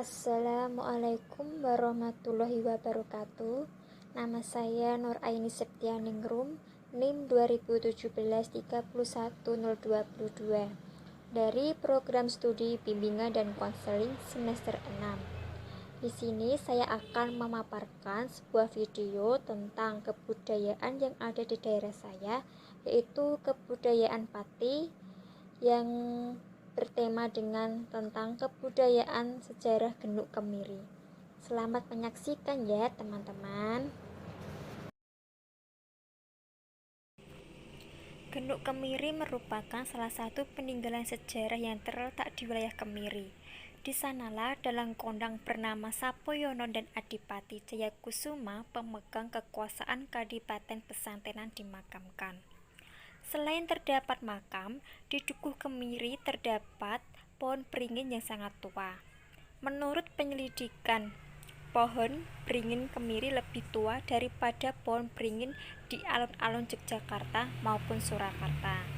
Assalamualaikum warahmatullahi wabarakatuh. Nama saya Nur Aini Septianingrum, NIM 2017-31022 dari Program Studi Bimbingan dan Konseling semester 6. Di sini saya akan memaparkan sebuah video tentang kebudayaan yang ada di daerah saya, yaitu kebudayaan Pati yang bertema dengan tentang kebudayaan sejarah Genuk Kemiri. Selamat menyaksikan ya teman-teman. Genuk Kemiri merupakan salah satu peninggalan sejarah yang terletak di wilayah Kemiri. Di sanalah dalang kondang bernama Sapoyono dan Adipati Jayakusuma, pemegang kekuasaan Kadipaten Pesantenan, dimakamkan. Selain terdapat makam, di Dukuh Kemiri terdapat pohon beringin yang sangat tua. Menurut penyelidikan, pohon beringin Kemiri lebih tua daripada pohon beringin di alun-alun Yogyakarta maupun Surakarta.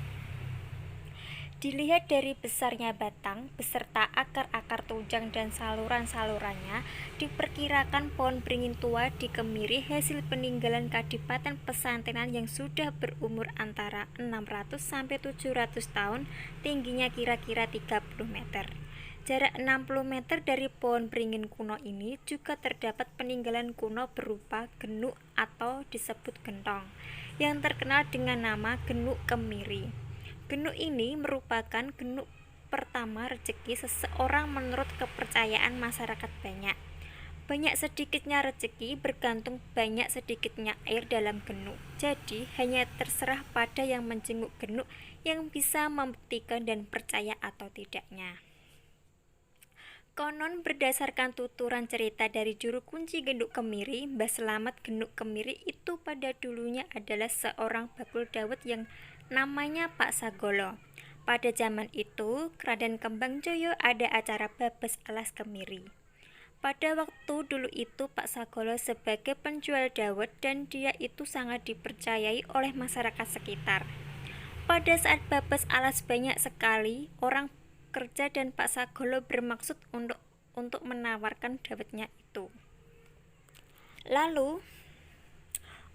Dilihat dari besarnya batang beserta akar-akar tunjang dan saluran-salurannya, diperkirakan pohon beringin tua di Kemiri hasil peninggalan Kadipaten Pesantenan yang sudah berumur antara 600 sampai 700 tahun, tingginya kira-kira 30 meter. Jarak 60 meter dari pohon beringin kuno ini juga terdapat peninggalan kuno berupa genuk atau disebut gentong, yang terkenal dengan nama Genuk Kemiri. Genuk ini merupakan genuk pertama rezeki seseorang menurut kepercayaan masyarakat banyak. Banyak sedikitnya rezeki bergantung banyak sedikitnya air dalam genuk. Jadi hanya terserah pada yang menjenguk genuk yang bisa membuktikan dan percaya atau tidaknya. Konon berdasarkan tuturan cerita dari juru kunci Genuk Kemiri, Mbah Selamat Genuk Kemiri itu pada dulunya adalah seorang bakul dawet yang namanya Pak Sagolo. Pada zaman itu, Raden Kembangjoyo ada acara babas alas Kemiri. Pada waktu dulu itu Pak Sagolo sebagai penjual dawet dan dia itu sangat dipercayai oleh masyarakat sekitar. Pada saat babas alas banyak sekali orang kerja dan Pak Sagolo bermaksud untuk menawarkan dawetnya itu. Lalu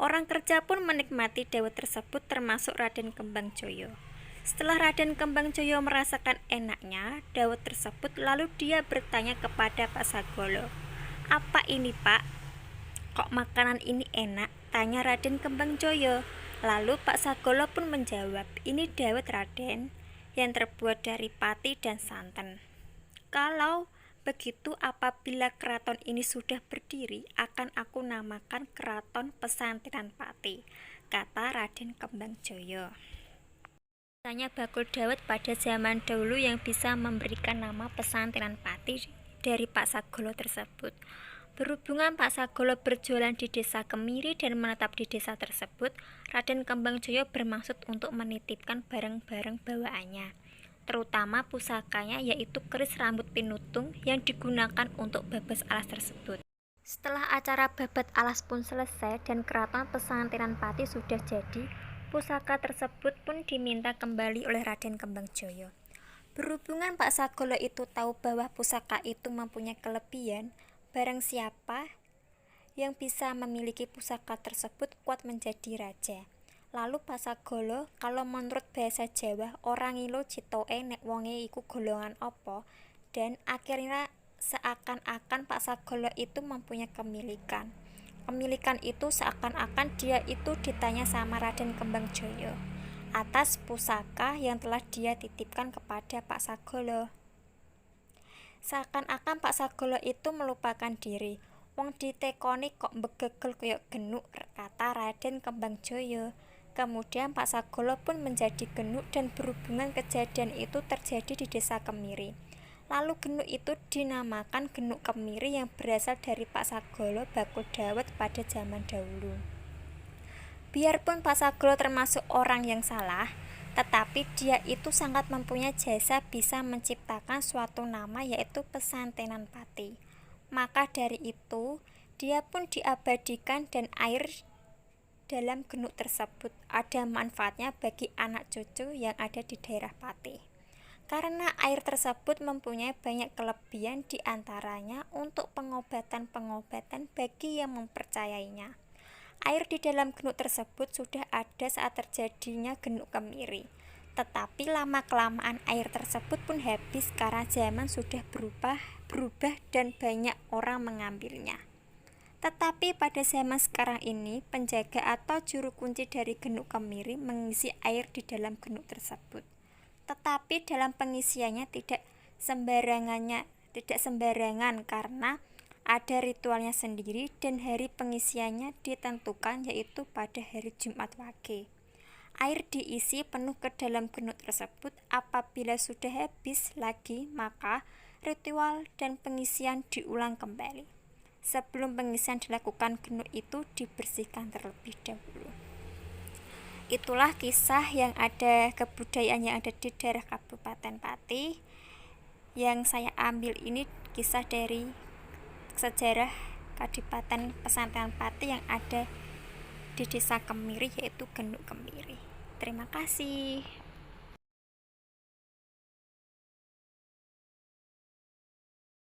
orang kerja pun menikmati dawet tersebut termasuk Raden Kembangjoyo. Setelah Raden Kembangjoyo merasakan enaknya dawet tersebut, lalu dia bertanya kepada Pak Sagolo, "Apa ini, Pak? Kok makanan ini enak?" tanya Raden Kembangjoyo. Lalu Pak Sagolo pun menjawab, "Ini dawet, Raden, yang terbuat dari pati dan santan. Kalau begitu, apabila keraton ini sudah berdiri, akan aku namakan Keraton Pesantenan Pati," kata Raden Kembangjoyo. Tanya bakul dawet pada zaman dahulu yang bisa memberikan nama Pesantenan Pati dari Pak Sagolo tersebut. Berhubungan Pak Sagolo berjualan di desa Kemiri dan menetap di desa tersebut, Raden Kembangjoyo bermaksud untuk menitipkan barang-barang bawaannya, terutama pusakanya yaitu keris rambut pinutung yang digunakan untuk babas alas tersebut. Setelah acara babat alas pun selesai dan keraton Pesantenan Pati sudah jadi, pusaka tersebut pun diminta kembali oleh Raden Kembangjoyo. Berhubungan Pak Sagolo itu tahu bahwa pusaka itu mempunyai kelebihan, barang siapa yang bisa memiliki pusaka tersebut kuat menjadi raja. Lalu Pak Sagolo, kalau menurut bahasa Jawa, orang ngilo citoke nek wonge iku golongan apa, dan akhirnya seakan-akan Pak Sagolo itu mempunyai kemilikan. Kemilikan itu seakan-akan dia itu ditanya sama Raden Kembangjoyo atas pusaka yang telah dia titipkan kepada Pak Sagolo. Seakan-akan Pak Sagolo itu melupakan diri. "Wong ditekoni kok begegel koyok genuk," kata Raden Kembangjoyo. Kemudian Pak Sagolo pun menjadi genuk dan berhubungan kejadian itu terjadi di desa Kemiri. Lalu genuk itu dinamakan Genuk Kemiri yang berasal dari Pak Sagolo bakul dawet pada zaman dahulu. Biarpun Pak Sagolo termasuk orang yang salah, tetapi dia itu sangat mempunyai jasa bisa menciptakan suatu nama yaitu Pesantenan Pati. Maka dari itu, dia pun diabadikan dan air dalam genuk tersebut ada manfaatnya bagi anak cucu yang ada di daerah Pati. karena air tersebut mempunyai banyak kelebihan, diantaranya untuk pengobatan-pengobatan bagi yang mempercayainya. Air di dalam genuk tersebut sudah ada saat terjadinya genuk kemiri, tetapi lama-kelamaan air tersebut pun habis karena zaman sudah berubah dan banyak orang mengambilnya. Tetapi pada zaman sekarang ini, penjaga atau juru kunci dari genuk kemiri mengisi air di dalam genuk tersebut. Tetapi dalam pengisiannya tidak sembarangan karena ada ritualnya sendiri dan hari pengisiannya ditentukan, yaitu pada hari Jumat Wage. Air diisi penuh ke dalam genuk tersebut. Apabila sudah habis lagi, maka ritual dan pengisian diulang kembali. Sebelum pengisian dilakukan, genuk itu dibersihkan terlebih dahulu. Itulah kisah yang ada, kebudayaan yang ada di daerah Kabupaten Pati. Yang saya ambil ini kisah dari sejarah Kadipaten Pesantren Pati yang ada di Desa Kemiri, yaitu Genuk Kemiri. Terima kasih.